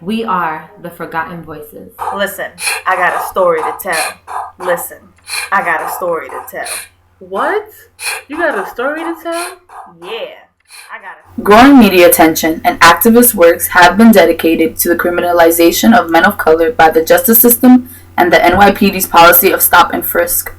We are the forgotten voices. Listen, I got a story to tell. Listen, I got a story to tell. What? You got a story to tell? Yeah, I got it. Growing media attention and activist works have been dedicated to the criminalization of men of color by the justice system and the NYPD's policy of Stop and Frisk.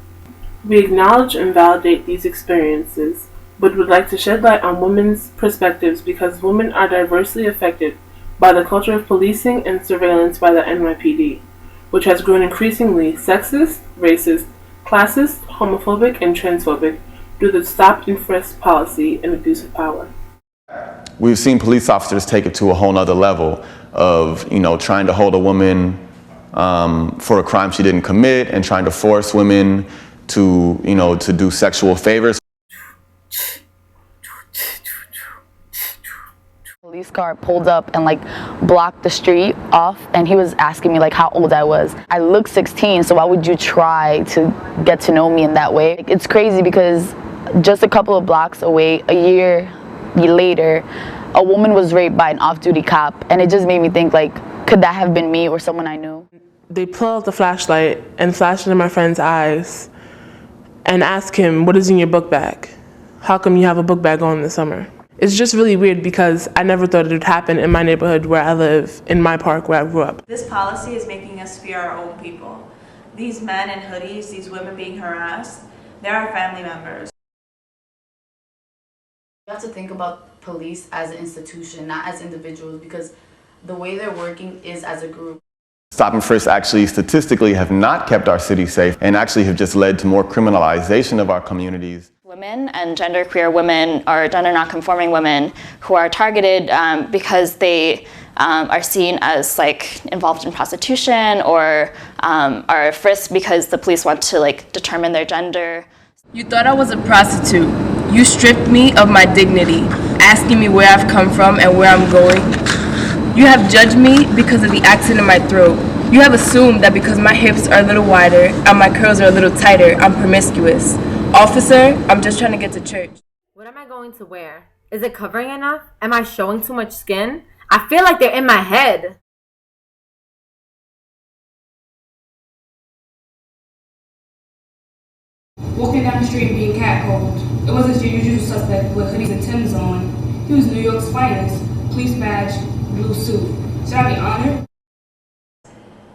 We acknowledge and validate these experiences, but would like to shed light on women's perspectives because women are diversely affected by the culture of policing and surveillance by the NYPD, which has grown increasingly sexist, racist, classist, homophobic, and transphobic due to the Stop and Frisk policy and abuse of power. We've seen police officers take it to a whole nother level of, trying to hold a woman for a crime she didn't commit and trying to force women to, to do sexual favors. Police car pulled up and blocked the street off, and he was asking me how old I was. I look 16, so why would you try to get to know me in that way? It's crazy because just a couple of blocks away, a year later, a woman was raped by an off-duty cop, and it just made me think could that have been me or someone I knew? They pull out the flashlight and flash it in my friend's eyes and ask him, "What is in your book bag? How come you have a book bag on in the summer?" It's just really weird because I never thought it would happen in my neighborhood where I live, in my park where I grew up. This policy is making us fear our own people. These men in hoodies, these women being harassed, they're our family members. You have to think about police as an institution, not as individuals, because the way they're working is as a group. Stop and Frisk actually statistically have not kept our city safe and actually have just led to more criminalization of our communities. Women and genderqueer women or gender nonconforming women who are targeted because they are seen as involved in prostitution or are frisked because the police want to determine their gender. You thought I was a prostitute. You stripped me of my dignity, asking me where I've come from and where I'm going. You have judged me because of the accent in my throat. You have assumed that because my hips are a little wider and my curls are a little tighter, I'm promiscuous. Officer, I'm just trying to get to church. What am I going to wear? Is it covering enough? Am I showing too much skin? I feel like they're in my head. Walking down the street and being catcalled. It wasn't your usual suspect with hoodies and Timbs on. He was New York's finest. Police badge, blue suit. Should I be honored?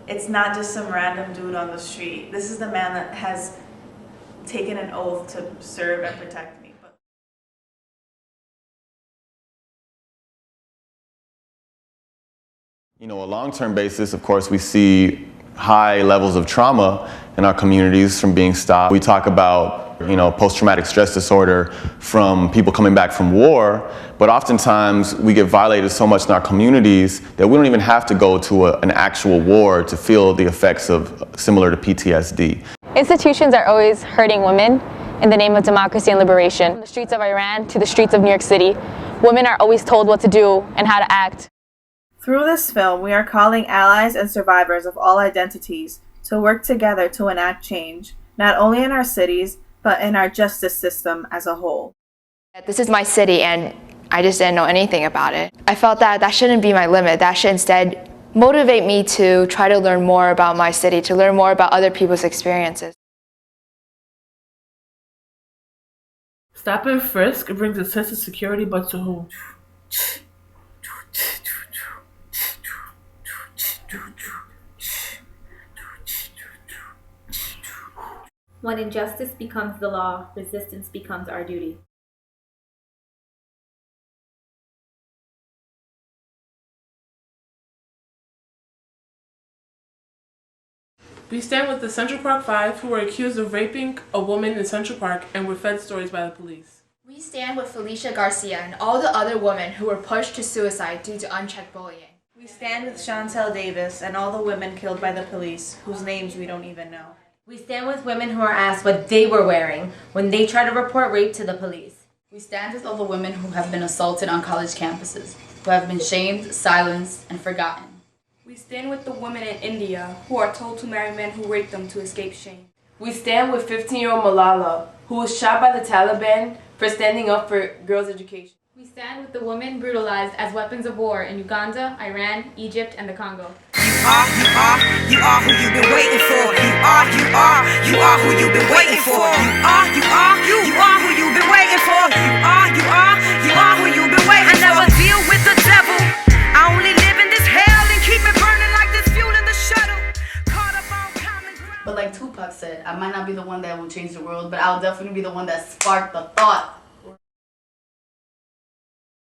It's not just some random dude on the street. This is the man that has taken an oath to serve and protect me. A long-term basis, of course, we see high levels of trauma in our communities from being stopped. We talk about, post-traumatic stress disorder from people coming back from war, but oftentimes we get violated so much in our communities that we don't even have to go to an actual war to feel the effects of similar to PTSD. Institutions are always hurting women in the name of democracy and liberation. From the streets of Iran to the streets of New York City, women are always told what to do and how to act. Through this film, we are calling allies and survivors of all identities to work together to enact change, not only in our cities, but in our justice system as a whole. This is my city and I just didn't know anything about it. I felt that shouldn't be my limit. That should instead motivate me to try to learn more about my city, to learn more about other people's experiences. Stop and Frisk brings a sense of security, but to whom? When injustice becomes the law, resistance becomes our duty. We stand with the Central Park Five who were accused of raping a woman in Central Park and were fed stories by the police. We stand with Felicia Garcia and all the other women who were pushed to suicide due to unchecked bullying. We stand with Chantel Davis and all the women killed by the police, whose names we don't even know. We stand with women who are asked what they were wearing when they try to report rape to the police. We stand with all the women who have been assaulted on college campuses, who have been shamed, silenced, and forgotten. We stand with the women in India who are told to marry men who rape them to escape shame. We stand with 15-year-old Malala, who was shot by the Taliban for standing up for girls' education. We stand with the women brutalized as weapons of war in Uganda, Iran, Egypt, and the Congo. You are who you've been waiting for. You are who you've been waiting for. You are who you've been waiting for. You are who you've been waiting for. I never deal with the devil. I only live in this hell and keep it burning like this fuel in the shuttle. Caught up on common ground. But like Tupac said, I might not be the one that will change the world, but I'll definitely be the one that sparked the thought